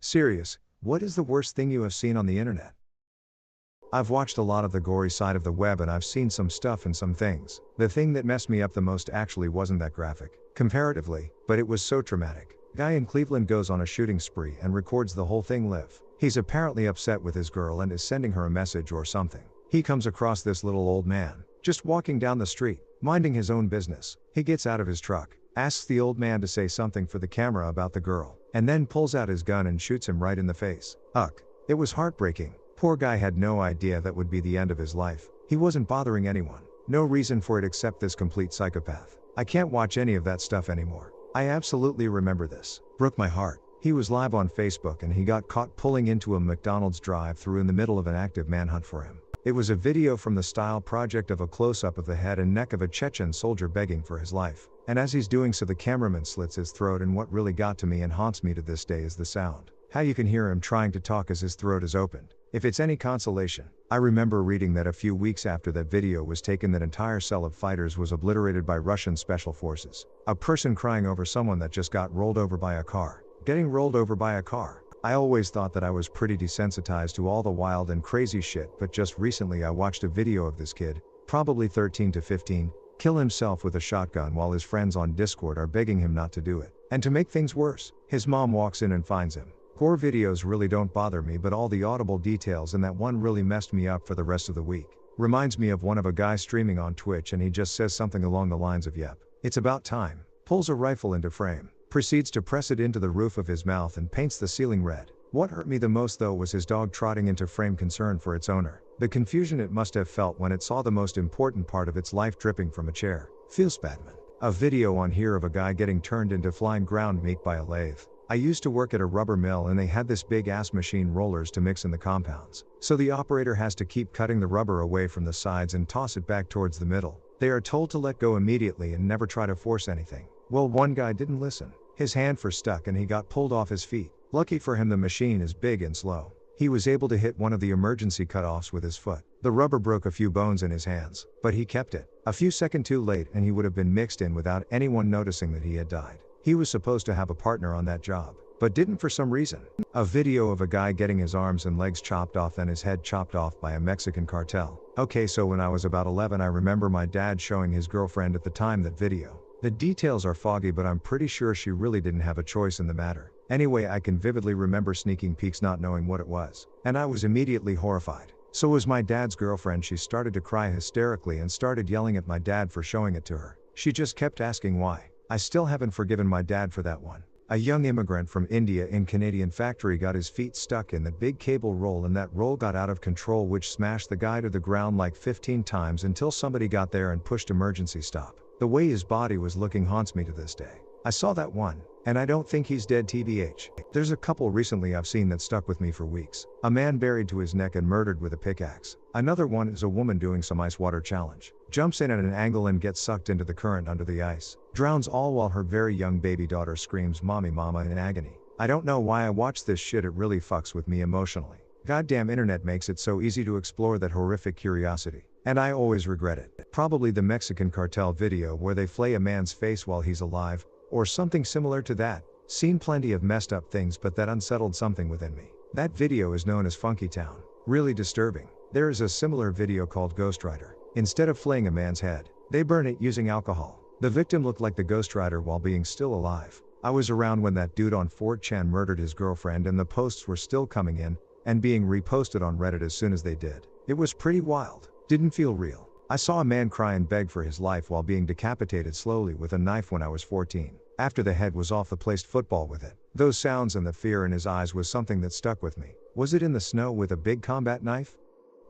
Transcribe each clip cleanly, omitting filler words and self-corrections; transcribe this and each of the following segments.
Serious, what is the worst thing you have seen on the internet? I've watched a lot of the gory side of the web and I've seen some stuff and some things. The thing that messed me up the most actually wasn't that graphic, comparatively, but it was so traumatic. Guy in Cleveland goes on a shooting spree and records the whole thing live. He's apparently upset with his girl and is sending her a message or something. He comes across this little old man, just walking down the street, minding his own business. He gets out of his truck, asks the old man to say something for the camera about the girl, and then pulls out his gun and shoots him right in the face. Ugh. It was heartbreaking. Poor guy had no idea that would be the end of his life. He wasn't bothering anyone. No reason for it except this complete psychopath. I can't watch any of that stuff anymore. I absolutely remember this. Broke my heart. He was live on Facebook and he got caught pulling into a McDonald's drive-thru in the middle of an active manhunt for him. It was a video from the Style Project of a close-up of the head and neck of a Chechen soldier begging for his life. And as he's doing so, the cameraman slits his throat, and what really got to me and haunts me to this day is the sound. How you can hear him trying to talk as his throat is opened. If it's any consolation, I remember reading that a few weeks after that video was taken, that entire cell of fighters was obliterated by Russian special forces. A person crying over someone that just got rolled over by a car. Getting rolled over by a car. I always thought that I was pretty desensitized to all the wild and crazy shit, but just recently I watched a video of this kid, probably 13 to 15, kill himself with a shotgun while his friends on Discord are begging him not to do it. And to make things worse, his mom walks in and finds him. Gore videos really don't bother me, but all the audible details in that one really messed me up for the rest of the week. Reminds me of one of a guy streaming on Twitch and he just says something along the lines of "Yep, it's about time," pulls a rifle into frame, proceeds to press it into the roof of his mouth and paints the ceiling red. What hurt me the most though was his dog trotting into frame, concerned for its owner. The confusion it must have felt when it saw the most important part of its life dripping from a chair. Feels bad, man. A video on here of a guy getting turned into flying ground meat by a lathe. I used to work at a rubber mill and they had this big ass machine, rollers, to mix in the compounds. So the operator has to keep cutting the rubber away from the sides and toss it back towards the middle. They are told to let go immediately and never try to force anything. Well, one guy didn't listen. His hand stuck and he got pulled off his feet. Lucky for him, the machine is big and slow. He was able to hit one of the emergency cutoffs with his foot. The rubber broke a few bones in his hands, but he kept it. A few seconds too late and he would have been mixed in without anyone noticing that he had died. He was supposed to have a partner on that job, but didn't for some reason. A video of a guy getting his arms and legs chopped off and his head chopped off by a Mexican cartel. Okay, so when I was about 11, I remember my dad showing his girlfriend at the time that video. The details are foggy, but I'm pretty sure she really didn't have a choice in the matter. Anyway, I can vividly remember sneaking peeks, not knowing what it was. And I was immediately horrified. So was my dad's girlfriend. She started to cry hysterically and started yelling at my dad for showing it to her. She just kept asking why. I still haven't forgiven my dad for that one. A young immigrant from India in Canadian factory got his feet stuck in that big cable roll, and that roll got out of control, which smashed the guy to the ground like 15 times until somebody got there and pushed emergency stop. The way his body was looking haunts me to this day. I saw that one, and I don't think he's dead, tbh. There's a couple recently I've seen that stuck with me for weeks. A man buried to his neck and murdered with a pickaxe. Another one is a woman doing some ice water challenge. Jumps in at an angle and gets sucked into the current under the ice. Drowns, all while her very young baby daughter screams "Mommy, Mama" in agony. I don't know why I watch this shit, it really fucks with me emotionally. Goddamn internet makes it so easy to explore that horrific curiosity. And I always regret it. Probably the Mexican cartel video where they flay a man's face while he's alive, or something similar to that. Seen plenty of messed up things, but that unsettled something within me. That video is known as Funky Town. Really disturbing. There is a similar video called Ghost Rider. Instead of flaying a man's head, they burn it using alcohol. The victim looked like the Ghost Rider while being still alive. I was around when that dude on 4chan murdered his girlfriend, and the posts were still coming in and being reposted on Reddit as soon as they did. It was pretty wild. Didn't feel real. I saw a man cry and beg for his life while being decapitated slowly with a knife when I was 14. After the head was off, the placed football with it. Those sounds and the fear in his eyes was something that stuck with me. Was it in the snow with a big combat knife?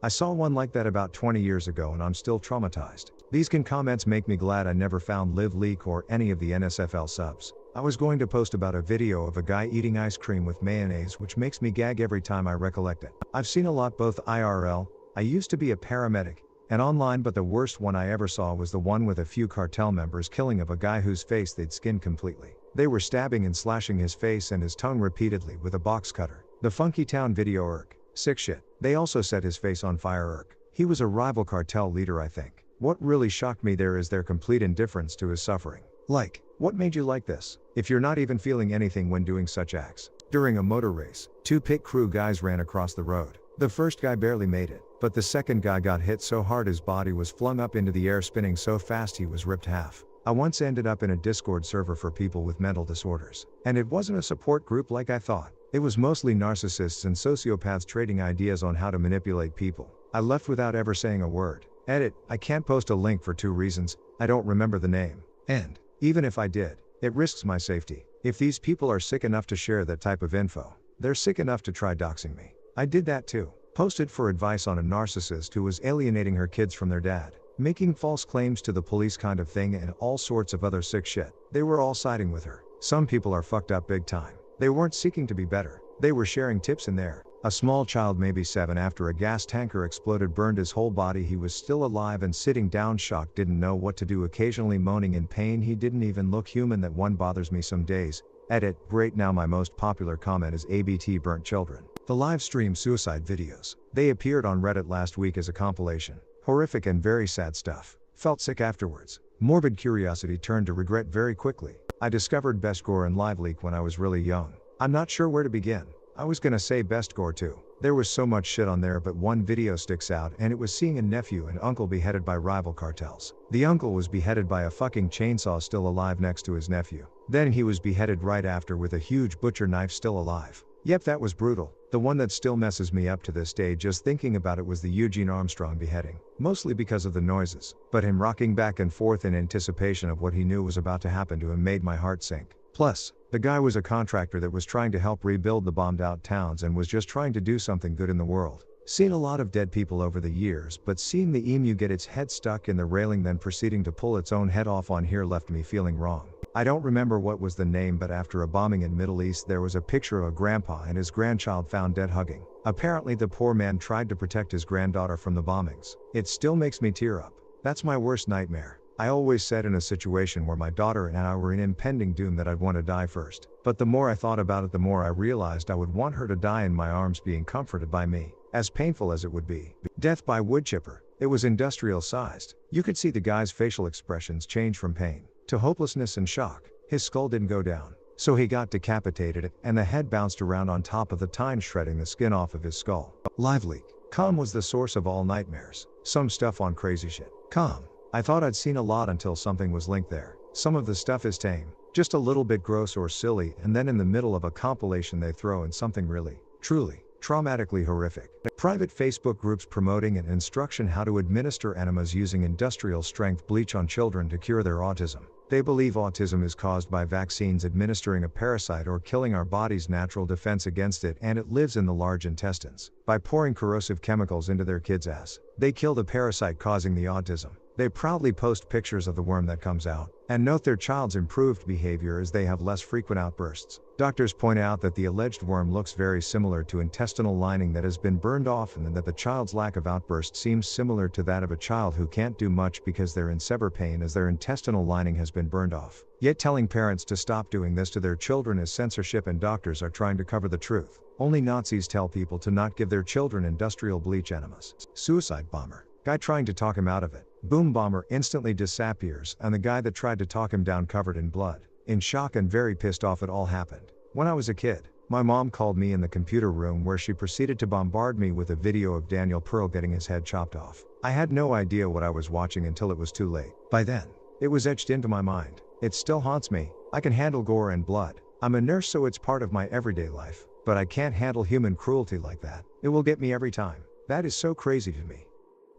I saw one like that about 20 years ago and I'm still traumatized. These comments make me glad I never found Live Leak or any of the NSFL subs. I was going to post about a video of a guy eating ice cream with mayonnaise, which makes me gag every time I recollect it. I've seen a lot, both IRL, I used to be a paramedic, and online, but the worst one I ever saw was the one with a few cartel members killing of a guy whose face they'd skinned completely. They were stabbing and slashing his face and his tongue repeatedly with a box cutter. The Funky Town video, irk. Sick shit. They also set his face on fire, irk. He was a rival cartel leader, I think. What really shocked me there is their complete indifference to his suffering. Like, what made you like this? If you're not even feeling anything when doing such acts. During a motor race, two pit crew guys ran across the road. The first guy barely made it, but the second guy got hit so hard his body was flung up into the air, spinning so fast he was ripped half. I once ended up in a Discord server for people with mental disorders. And it wasn't a support group like I thought. It was mostly narcissists and sociopaths trading ideas on how to manipulate people. I left without ever saying a word. Edit, I can't post a link for 2 reasons, I don't remember the name. And, even if I did, it risks my safety. If these people are sick enough to share that type of info, they're sick enough to try doxing me. I did that too. Posted for advice on a narcissist who was alienating her kids from their dad, making false claims to the police kind of thing, and all sorts of other sick shit. They were all siding with her. Some people are fucked up big time. They weren't seeking to be better. They were sharing tips in there. A small child, maybe 7, after a gas tanker exploded, burned his whole body. He was still alive and sitting down, shocked, didn't know what to do, occasionally moaning in pain. He didn't even look human. That one bothers me some days. Edit, great. Now my most popular comment is ABT burnt children. The live stream suicide videos. They appeared on Reddit last week as a compilation. Horrific and very sad stuff. Felt sick afterwards. Morbid curiosity turned to regret very quickly. I discovered Best Gore and LiveLeak when I was really young. I'm not sure where to begin. I was gonna say Best Gore too. There was so much shit on there, but one video sticks out, and it was seeing a nephew and uncle beheaded by rival cartels. The uncle was beheaded by a fucking chainsaw still alive next to his nephew. Then he was beheaded right after with a huge butcher knife still alive. Yep, that was brutal. The one that still messes me up to this day just thinking about it was the Eugene Armstrong beheading. Mostly because of the noises, but him rocking back and forth in anticipation of what he knew was about to happen to him made my heart sink. Plus, the guy was a contractor that was trying to help rebuild the bombed out towns and was just trying to do something good in the world. Seen a lot of dead people over the years, but seeing the emu get its head stuck in the railing then proceeding to pull its own head off on here left me feeling wrong. I don't remember what was the name, but after a bombing in Middle East there was a picture of a grandpa and his grandchild found dead hugging. Apparently the poor man tried to protect his granddaughter from the bombings. It still makes me tear up. That's my worst nightmare. I always said in a situation where my daughter and I were in impending doom that I'd want to die first. But the more I thought about it, the more I realized I would want her to die in my arms being comforted by me, as painful as it would be. Death by wood chipper. It was industrial sized. You could see the guy's facial expressions change from pain to hopelessness and shock. His skull didn't go down, so he got decapitated and the head bounced around on top of the tine, shredding the skin off of his skull. LiveLeak. Com was the source of all nightmares. Some stuff on crazy shit. Com. I thought I'd seen a lot until something was linked there. Some of the stuff is tame, just a little bit gross or silly, and then in the middle of a compilation they throw in something really, truly, traumatically horrific. Private Facebook groups promoting an instruction how to administer enemas using industrial strength bleach on children to cure their autism. They believe autism is caused by vaccines administering a parasite or killing our body's natural defense against it, and it lives in the large intestines. By pouring corrosive chemicals into their kids' ass, they kill the parasite causing the autism. They proudly post pictures of the worm that comes out, and note their child's improved behavior as they have less frequent outbursts. Doctors point out that the alleged worm looks very similar to intestinal lining that has been burned off, and that the child's lack of outburst seems similar to that of a child who can't do much because they're in severe pain as their intestinal lining has been burned off. Yet telling parents to stop doing this to their children is censorship, and doctors are trying to cover the truth. Only Nazis tell people to not give their children industrial bleach enemas. Suicide bomber. Guy trying to talk him out of it. Boom bomber instantly disappears, and the guy that tried to talk him down covered in blood. In shock and very pissed off it all happened. When I was a kid, my mom called me in the computer room where she proceeded to bombard me with a video of Daniel Pearl getting his head chopped off. I had no idea what I was watching until it was too late. By then, it was etched into my mind. It still haunts me. I can handle gore and blood. I'm a nurse, so it's part of my everyday life. But I can't handle human cruelty like that. It will get me every time. That is so crazy to me.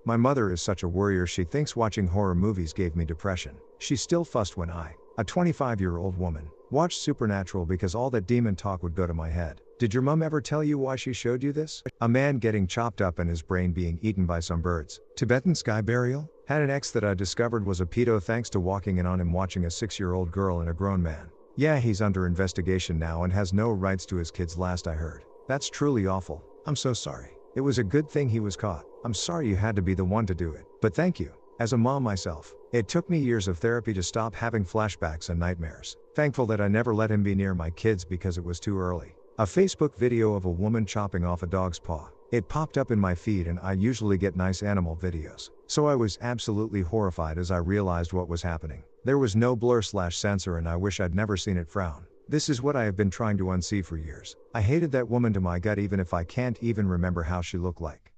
My mother is such a worrier, she thinks watching horror movies gave me depression. She still fussed when I, a 25-year-old woman, watched Supernatural because all that demon talk would go to my head. Did your mom ever tell you why she showed you this? A man getting chopped up and his brain being eaten by some birds. Tibetan sky burial? Had an ex that I discovered was a pedo thanks to walking in on him watching a 6-year-old girl and a grown man. Yeah, he's under investigation now and has no rights to his kids last I heard. That's truly awful. I'm so sorry. It was a good thing he was caught. I'm sorry you had to be the one to do it. But thank you. As a mom myself, it took me years of therapy to stop having flashbacks and nightmares. Thankful that I never let him be near my kids because it was too early. A Facebook video of a woman chopping off a dog's paw. It popped up in my feed, and I usually get nice animal videos. So I was absolutely horrified as I realized what was happening. There was no blur/censor, and I wish I'd never seen it frown. This is what I have been trying to unsee for years. I hated that woman to my gut even if I can't even remember how she looked like.